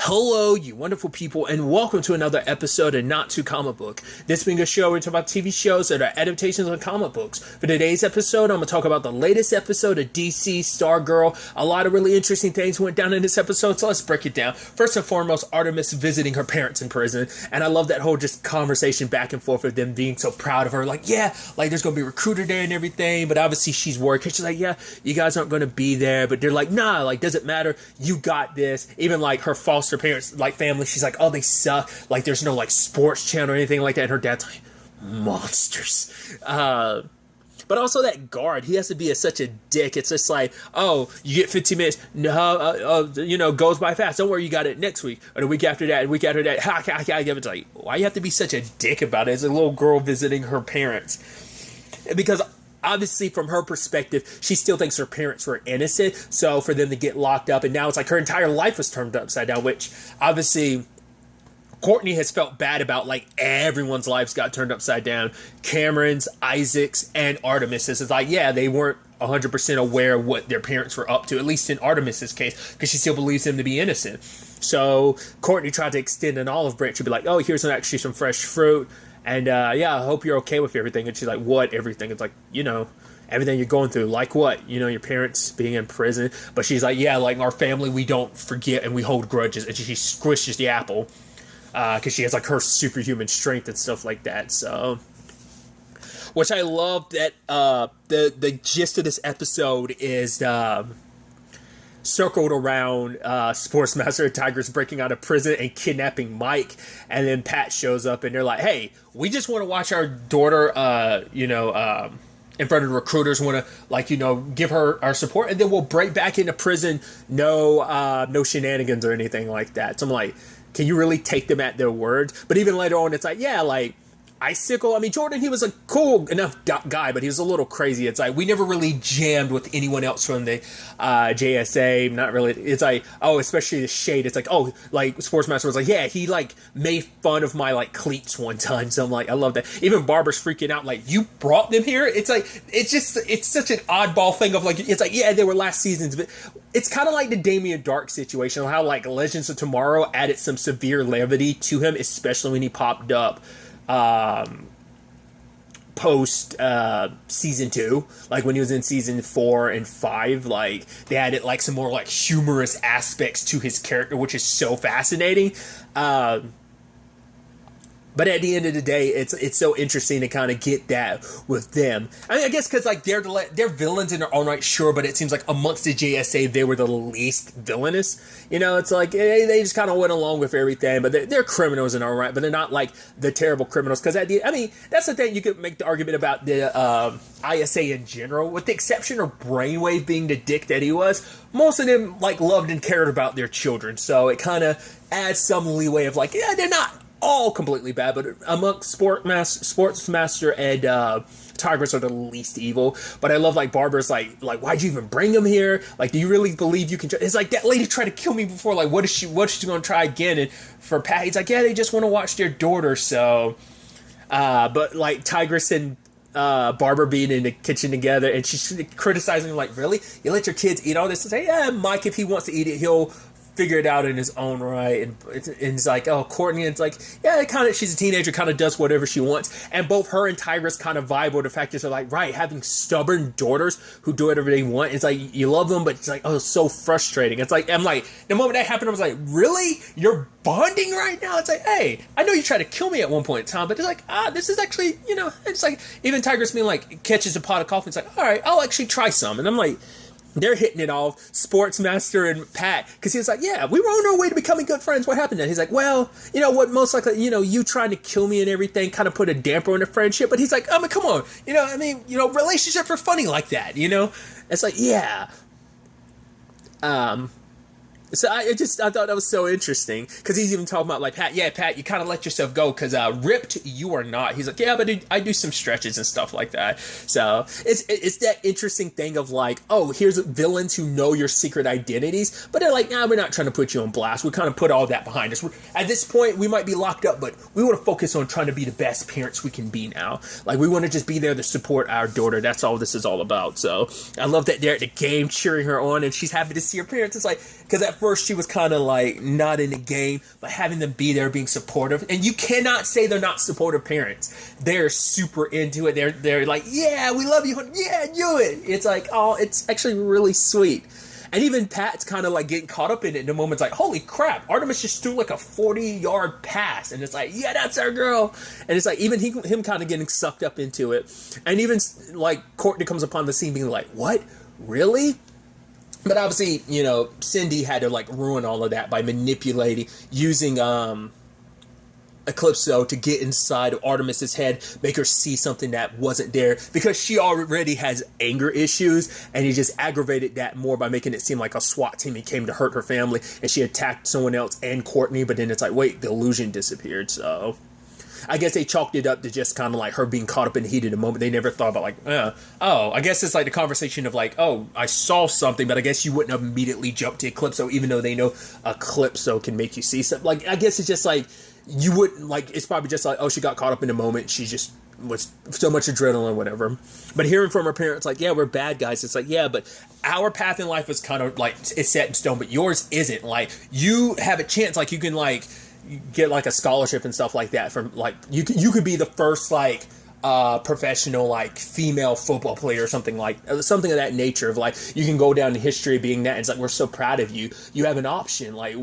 Hello, you wonderful people, and welcome to another episode of Not Too Comic Book. This being a show where we talk about TV shows that are adaptations of comic books. For today's episode, I'm going to talk about the latest episode of DC Stargirl. A lot of really interesting things went down in this episode, so let's break it down. First and foremost, Artemis visiting her parents in prison, and I love that whole just conversation back and forth of them being so proud of her. Like, yeah, like there's going to be a recruiter there and everything, but obviously she's worried because she's like, yeah, you guys aren't going to be there, but they're like, nah, like, doesn't matter, you got this. Even like her foster parents, like family, she's like, oh, they suck, like there's no like sports channel or anything like that, and her dad's like, monsters. But also that guard, he has to be such a dick. It's just like, oh, you get 15 minutes, no, goes by fast, don't worry, you got it next week or the week after that, it's like, why you have to be such a dick about it? It's a little girl visiting her parents, because obviously, from her perspective, she still thinks her parents were innocent. So for them to get locked up, and now it's like her entire life was turned upside down, which obviously Courtney has felt bad about. Like, everyone's lives got turned upside down. Cameron's, Isaac's, and Artemis's. It's like, yeah, they weren't 100% aware of what their parents were up to, at least in Artemis's case, because she still believes them to be innocent. So Courtney tried to extend an olive branch to be like, oh, here's actually some fresh fruit. And, yeah, I hope you're okay with everything. And she's like, what, everything? It's like, everything you're going through. Like what? Your parents being in prison. But she's like, yeah, like our family, we don't forget and we hold grudges. And she squishes the apple because she has, like, her superhuman strength and stuff like that. So, which I love that the gist of this episode is circled around Sportsmaster and Tigress breaking out of prison and kidnapping Mike, and then Pat shows up and they're like, hey, we just want to watch our daughter in front of the recruiters, want to give her our support, and then we'll break back into prison. No shenanigans or anything like that. So I'm like, can you really take them at their word? But even later on, it's like, yeah, like Icicle, I mean, Jordan, he was a cool enough guy, but he was a little crazy. It's like, we never really jammed with anyone else from the JSA, not really. It's like, oh, especially the Shade. It's like, oh, like, Sportsmaster was like, yeah, he, like, made fun of my, like, cleats one time. So I'm like, I love that. Even Barbara's freaking out, like, you brought them here? It's like, it's such an oddball thing of, like, it's like, yeah, they were last seasons, but it's kind of like the Damien Dark situation, how, like, Legends of Tomorrow added some severe levity to him, especially when he popped up post season 2, like when he was in season 4 and 5, like they added like some more like humorous aspects to his character, which is so fascinating. But at the end of the day, it's so interesting to kind of get that with them. I mean, I guess because like they're villains in their own right, sure, but it seems like amongst the JSA they were the least villainous. It's like they just kind of went along with everything, but they're criminals in their own right, but they're not like the terrible criminals. Because that's the thing, you could make the argument about the ISA in general, with the exception of Brainwave being the dick that he was. Most of them like loved and cared about their children, so it kind of adds some leeway of like, yeah, they're not all completely bad, but amongst Sportsmaster and Tigress are the least evil. But I love like Barbara's like why'd you even bring him here? Like, do you really believe you can? It's like, that lady tried to kill me before. Like, what is she going to try again? And for Pat, he's like, yeah, they just want to watch their daughter. So, but like Tigress and Barbara being in the kitchen together, and she's criticizing him, like, really? You let your kids eat all this? And say, yeah, Mike, if he wants to eat it, he'll figure it out in his own right. And it's like, oh, Courtney, and it's like, yeah, she's a teenager, kind of does whatever she wants. And both her and Tigress kind of vibe with the fact that they're like, right, having stubborn daughters who do whatever they want. It's like, you love them, but it's like, oh, it's so frustrating. It's like, I'm like, the moment that happened, I was like, really? You're bonding right now? It's like, hey, I know you tried to kill me at one point in time, but it's like, this is actually, it's like, even Tigress being like, catches a pot of coffee, it's like, all right, I'll actually try some. And I'm like, they're hitting it off, Sportsmaster and Pat, because he was like, yeah, we were on our way to becoming good friends. What happened then? He's like, well, what, most likely, you trying to kill me and everything kind of put a damper on the friendship. But he's like, I mean, come on, relationships are funny like that, It's like, yeah. So I thought that was so interesting, because he's even talking about like, Pat, you kind of let yourself go because ripped you are not. He's like, yeah, but I do some stretches and stuff like that. So it's that interesting thing of like, oh, here's villains who know your secret identities, but they're like, nah, we're not trying to put you on blast. We kind of put all that behind us. At this point, we might be locked up, but we want to focus on trying to be the best parents we can be now. Like, we want to just be there to support our daughter. That's all this is all about. So I love that they're at the game cheering her on, and she's happy to see her parents. It's like, because at first she was kind of like not in the game, but having them be there, being supportive. And you cannot say they're not supportive parents. They're super into it. They're like, yeah, we love you. Yeah, do it. It's like, oh, it's actually really sweet. And even Pat's kind of like getting caught up in it in the moment. It's like, holy crap, Artemis just threw like a 40-yard pass. And it's like, yeah, that's our girl. And it's like, even him kind of getting sucked up into it. And even like Courtney comes upon the scene being like, what? Really? But obviously, you know, Cindy had to like ruin all of that by manipulating, using Eclipso to get inside of Artemis's head, make her see something that wasn't there, because she already has anger issues, and he just aggravated that more by making it seem like a SWAT team and came to hurt her family, and she attacked someone else and Courtney. But then it's like, wait, the illusion disappeared. So I guess they chalked it up to just kind of like her being caught up in the heat of the moment. They never thought about like, oh, I guess it's like the conversation of like, oh, I saw something, but I guess you wouldn't have immediately jumped to Eclipso, even though they know Eclipso can make you see something. Like, I guess it's just like, you wouldn't like, it's probably just like, oh, she got caught up in the moment. She just was so much adrenaline, whatever. But hearing from her parents, like, yeah, we're bad guys. It's like, yeah, but our path in life is kind of like, it's set in stone, but yours isn't. Like, you have a chance, like, you can like get like a scholarship and stuff like that from like, you could be the first like professional like female football player or something of that nature, of like, you can go down in history being that. And it's like, we're so proud of you. You have an option. Like,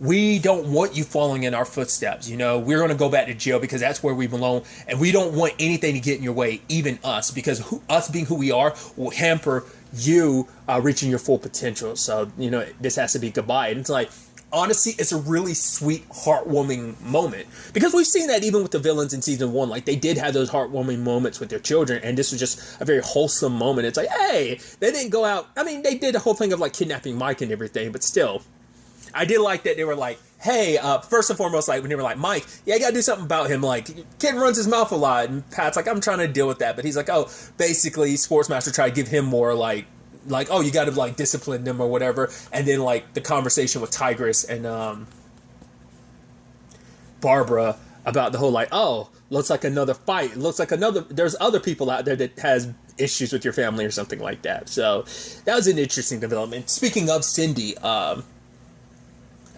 we don't want you following in our footsteps. You know, we're going to go back to jail because that's where we belong, and we don't want anything to get in your way, even us, because us being who we are will hamper you reaching your full potential. So, you know, this has to be goodbye. And it's like, honestly, it's a really sweet, heartwarming moment, because we've seen that even with the villains in season 1. Like, they did have those heartwarming moments with their children, and this was just a very wholesome moment. It's like, hey, they didn't go out. I mean, they did the whole thing of like kidnapping Mike and everything, but still, I did like that they were like, hey, first and foremost, like when they were like, Mike, yeah, you gotta do something about him. Like, kid runs his mouth a lot, and Pat's like, I'm trying to deal with that, but he's like, oh, basically, Sportsmaster tried to give him more like, oh, you got to like discipline them or whatever. And then like the conversation with Tigress and Barbara about the whole like, oh, looks like another fight. It looks like there's other people out there that has issues with your family or something like that. So that was an interesting development. Speaking of Cindy,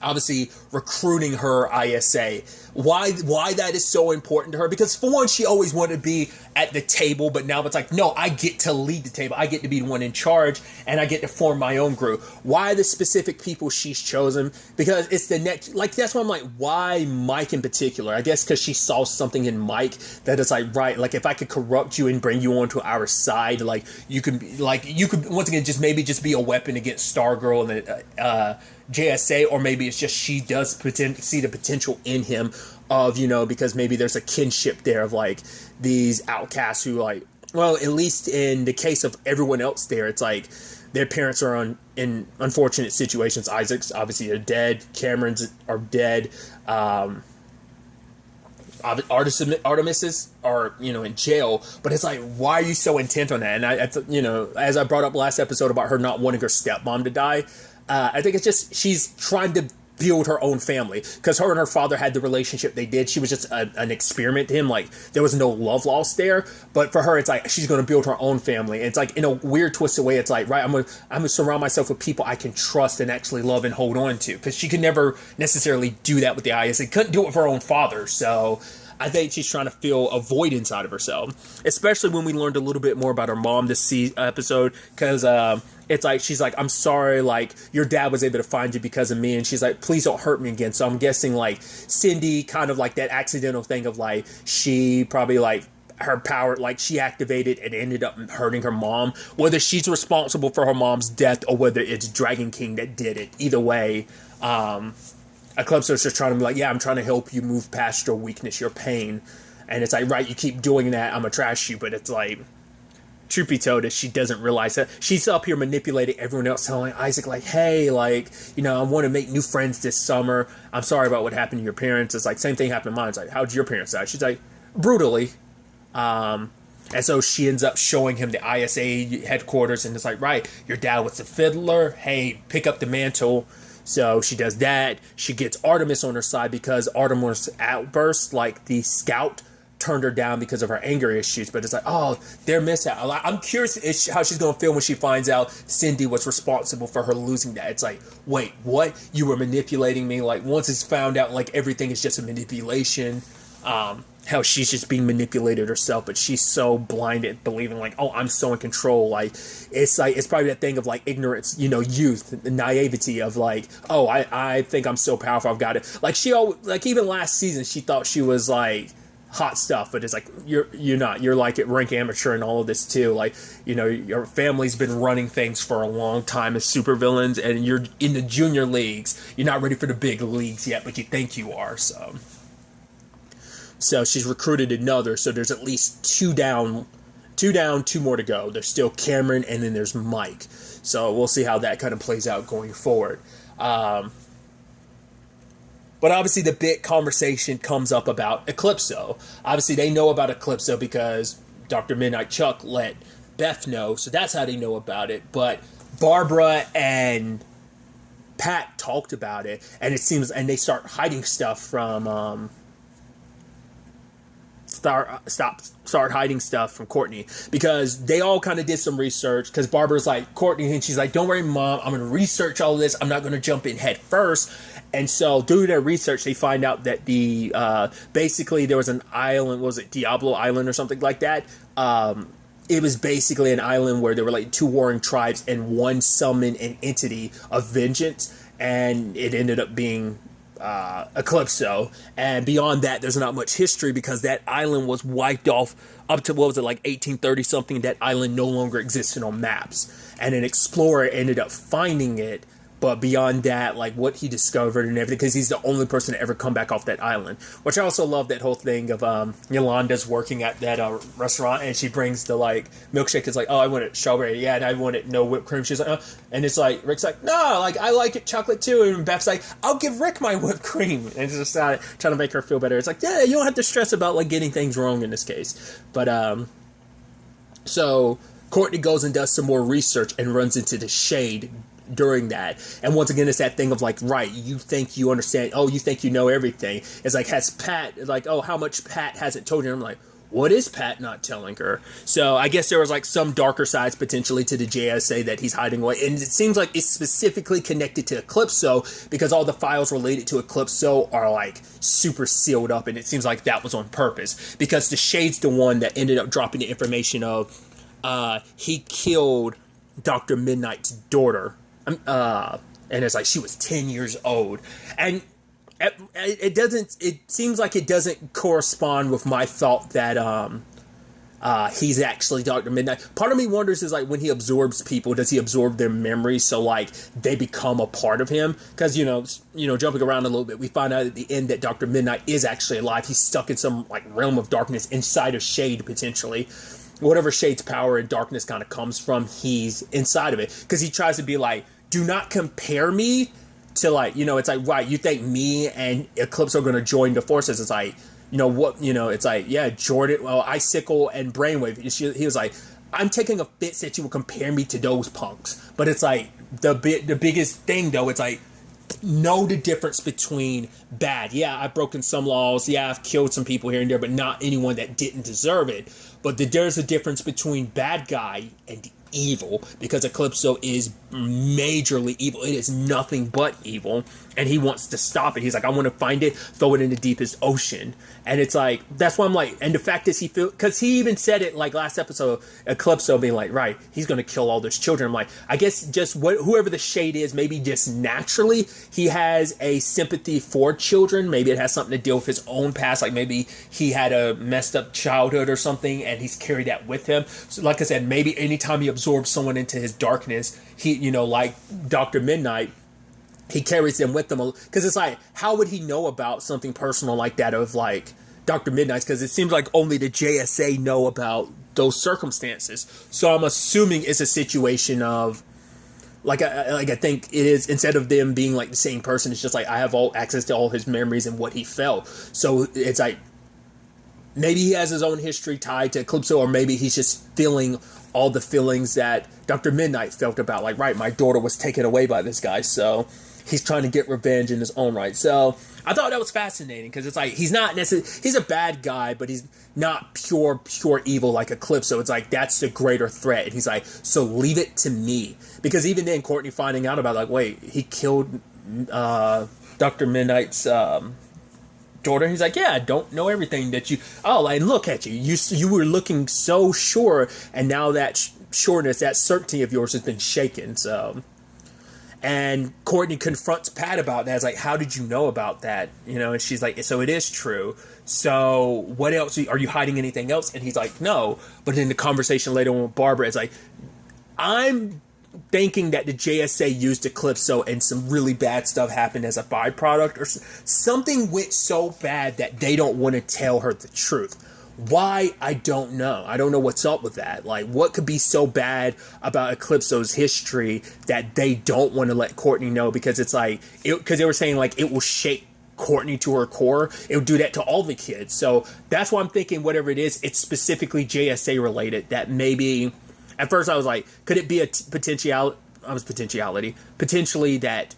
obviously recruiting her ISA. Why that is so important to her? Because for one, she always wanted to be at the table, but now it's like, no, I get to lead the table. I get to be the one in charge, and I get to form my own group. Why the specific people she's chosen? Because it's the next, like, that's why I'm like, why Mike in particular? I guess because she saw something in Mike that is like, right, like, if I could corrupt you and bring you onto our side, like, you could once again, just maybe just be a weapon against Stargirl and the JSA, or maybe it's just she does see the potential in him of, you know, because maybe there's a kinship there of like these outcasts who, like, well, at least in the case of everyone else there, it's like their parents are in unfortunate situations. Isaac's obviously are dead, Cameron's are dead, Artemis's are, you know, in jail. But it's like, why are you so intent on that? And I you know, as I brought up last episode about her not wanting her stepmom to die, I think it's just she's trying to build her own family, because her and her father had the relationship they did. She was just an experiment to him. Like, there was no love lost there, but for her, it's like she's going to build her own family. And it's like, in a weird twisted way, it's like, right, I'm gonna surround myself with people I can trust and actually love and hold on to, because she could never necessarily do that with the ISA. Couldn't do it with her own father. So I think she's trying to fill a void inside of herself, especially when we learned a little bit more about her mom this episode, because it's like, she's like, I'm sorry, like, your dad was able to find you because of me, and she's like, please don't hurt me again. So I'm guessing, like, Cindy, kind of like that accidental thing of, like, she probably, like, her power, like, she activated and ended up hurting her mom, whether she's responsible for her mom's death or whether it's Dragon King that did it. Either way, Eclipso's just trying to be like, yeah, I'm trying to help you move past your weakness, your pain. And it's like, right, you keep doing that, I'm gonna trash you. But it's like, truth be told, she doesn't realize that. She's up here manipulating everyone else, telling Isaac, like, hey, like, you know, I want to make new friends this summer. I'm sorry about what happened to your parents. It's like, same thing happened to mine. It's like, how'd your parents die? She's like, brutally. And so she ends up showing him the ISA headquarters, and it's like, right, your dad was the fiddler. Hey, pick up the mantle. So she does that. She gets Artemis on her side, because Artemis' outburst, like the scout, turned her down because of her anger issues, but it's like, oh, they're missing out. I'm curious how she's going to feel when she finds out Cindy was responsible for her losing that. It's like, wait, what? You were manipulating me? Like, once it's found out, like, everything is just a manipulation, how she's just being manipulated herself, but she's so blinded, believing, like, oh, I'm so in control. Like, it's probably that thing of, like, ignorance, youth, the naivety of, like, oh, I think I'm so powerful, I've got it. Like, even last season, she thought she was, like, hot stuff, but it's like you're not. You're like at rank amateur and all of this too. Like, your family's been running things for a long time as supervillains, and you're in the junior leagues. You're not ready for the big leagues yet, but you think you are. So she's recruited another. So there's at least two down, two more to go. There's still Cameron, and then there's Mike. So we'll see how that kind of plays out going forward. But obviously the big conversation comes up about Eclipso. Obviously they know about Eclipso because Dr. Midnight Chuck let Beth know, so that's how they know about it. But Barbara and Pat talked about it, and they start hiding stuff from start hiding stuff from Courtney, because they all kind of did some research, because Barbara's like, Courtney, and she's like, don't worry, Mom, I'm going to research all of this. I'm not going to jump in head first. And so through their research, they find out that basically there was an island, was it Diablo Island or something like that? It was basically an island where there were like two warring tribes, and one summoned an entity of vengeance, and it ended up being Eclipso. And beyond that, there's not much history, because that island was wiped off up to, what was it, like 1830 something. That island no longer existed on maps, and an explorer ended up finding it. But beyond that, like what he discovered and everything, because he's the only person to ever come back off that island. Which I also love that whole thing of Yolanda's working at that restaurant, and she brings the like milkshake. It's like, oh, I want it strawberry, yeah, and I want it no whipped cream. She's like, oh. And it's like, Rick's like, no, like I like it chocolate too. And Beth's like, I'll give Rick my whipped cream, and it's just trying to make her feel better. It's like, yeah, you don't have to stress about like getting things wrong in this case. But so Courtney goes and does some more research and runs into the Shade during that. And once again, it's that thing of like, right, you think you understand, oh, you think you know everything. It's like, has Pat, like, oh, how much Pat hasn't told you? And I'm like, what is Pat not telling her? So I guess there was like some darker sides potentially to the JSA that he's hiding away. And it seems like it's specifically connected to Eclipso, because all the files related to Eclipso are like super sealed up. And it seems like that was on purpose, because the Shade's the one that ended up dropping the information of he killed Dr. Midnight's daughter. And it's like she was 10 years old, and it seems like it doesn't correspond with my thought that he's actually Dr. Midnight. Part of me wonders is like, when he absorbs people, does he absorb their memories so like they become a part of him? Because jumping around a little bit, we find out at the end that Dr. Midnight is actually alive. He's stuck in some like realm of darkness inside of Shade, potentially. Whatever Shade's power and darkness kind of comes from, he's inside of it, because he tries to be like, do not compare me to like, it's like, right, you think me and Eclipse are going to join the forces? It's like, it's like, yeah, Jordan, well, Icicle and Brainwave. He was like, I'm taking offense that you would compare me to those punks. But it's like, the biggest thing though, it's like, know the difference between bad. Yeah, I've broken some laws. Yeah, I've killed some people here and there, but not anyone that didn't deserve it. But there's a difference between bad guy and evil, because Eclipso is majorly evil. It is nothing but evil, and he wants to stop it. He's like, I want to find it, throw it in the deepest ocean. And it's like, that's why I'm like, and the fact is because he even said it like last episode, Eclipso being like, right, he's going to kill all those children. I'm like, I guess just whoever the Shade is, maybe just naturally he has a sympathy for children. Maybe it has something to deal with his own past, like maybe he had a messed up childhood or something, and he's carried that with him. So like I said, maybe anytime he absorbs someone into his darkness, he, like Dr. Midnight, he carries them with him, because it's like, how would he know about something personal like that of like Dr. Midnight's? Because it seems like only the JSA know about those circumstances. So I'm assuming it's a situation of like I think it is, instead of them being like the same person, it's just like I have all access to all his memories and what he felt. So it's like maybe he has his own history tied to Eclipso, or maybe he's just feeling all the feelings that Dr. Midnight felt about, like, right, my daughter was taken away by this guy. So he's trying to get revenge in his own right. So I thought that was fascinating because it's like he's not necessarily, he's a bad guy, but he's not pure evil like Eclipse. So it's like that's the greater threat, and he's like, so leave it to me. Because even then, Courtney finding out about, like, wait, he killed Dr. Midnight's daughter. He's like, yeah, I don't know everything that you. Oh, like, look at you. You were looking so sure, and now that sureness, that certainty of yours has been shaken. So, and Courtney confronts Pat about that. It's like, how did you know about that? You know, and she's like, so it is true. So what else? Are you hiding anything else? And he's like, no. But in the conversation later on with Barbara, it's like, I'm thinking that the JSA used Eclipso and some really bad stuff happened as a byproduct, or something went so bad that they don't want to tell her the truth. Why? I don't know. I don't know what's up with that. Like, what could be so bad about Eclipso's history that they don't want to let Courtney know? Because it's like, because they were saying, like, it will shake Courtney to her core. It would do that to all the kids. So that's why I'm thinking whatever it is, it's specifically JSA related. That maybe, at first I was like, could it be a potentiality that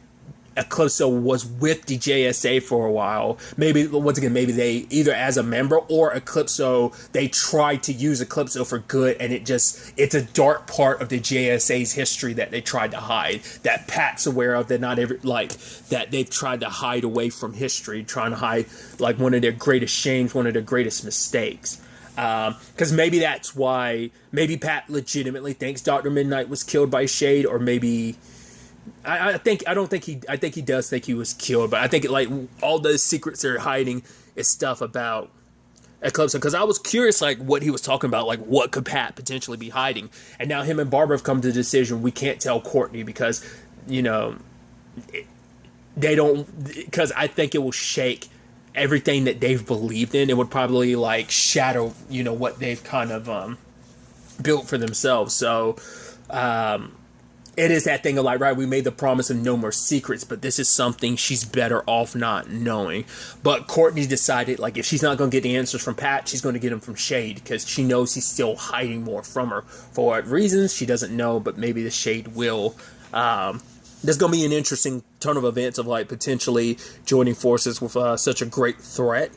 Eclipso was with the JSA for a while. Maybe, once again, maybe they, either as a member or Eclipso, they tried to use Eclipso for good, and it's a dark part of the JSA's history that they tried to hide, that Pat's aware of, that that they've tried to hide away from history, trying to hide, like, one of their greatest shames, one of their greatest mistakes. Because maybe that's why, maybe Pat legitimately thinks Dr. Midnight was killed by Shade, or maybe, I think he does think he was killed, but I think like all those secrets they're hiding is stuff about Eclipse. Because I was curious, like, what he was talking about, like, what could Pat potentially be hiding? And now him and Barbara have come to the decision, we can't tell Courtney because, you know, they don't, because I think it will shake everything that they've believed in. It would probably, like, shadow, you know, what they've kind of built for themselves. So it is that thing of like, right, we made the promise of no more secrets, but this is something she's better off not knowing. But Courtney decided, like, if she's not going to get the answers from Pat, she's going to get them from Shade, because she knows he's still hiding more from her. For what reasons, she doesn't know, but maybe the Shade will. There's going to be an interesting turn of events of, like, potentially joining forces with such a great threat.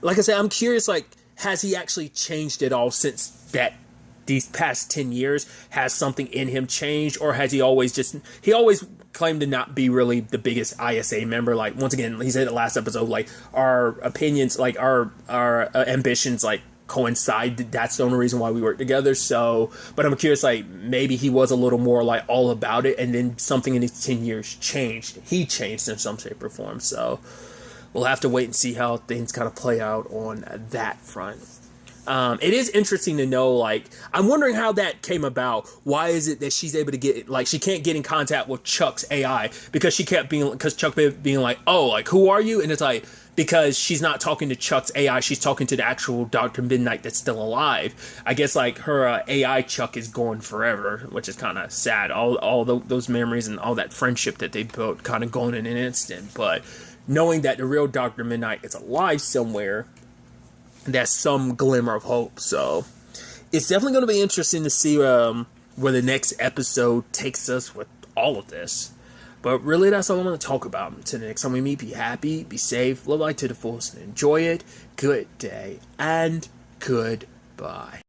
Like I said, I'm curious, like, has he actually changed at all since that these past 10 years? Has something in him changed, or has he always claimed to not be really the biggest ISA member? Like, once again, he said in the last episode, like, our opinions, like, our ambitions, like, coincide. That's the only reason why we work together. So, but I'm curious, like, maybe he was a little more, like, all about it, and then something in these 10 years changed. He changed in some shape or form. So we'll have to wait and see how things kind of play out on that front. It is interesting to know, like, I'm wondering how that came about. Why is it that she's able to get, like, she can't get in contact with Chuck's AI, because Chuck being like, oh, like, who are you? And it's like, because she's not talking to Chuck's AI, she's talking to the actual Dr. Midnight that's still alive. I guess, like, her AI Chuck is gone forever, which is kind of sad. All those memories and all that friendship that they built kind of gone in an instant. But knowing that the real Dr. Midnight is alive somewhere, that's some glimmer of hope. So it's definitely going to be interesting to see where the next episode takes us with all of this. But really, that's all I'm going to talk about. Until the next time we meet, be happy, be safe, live life to the fullest, and enjoy it. Good day, and goodbye.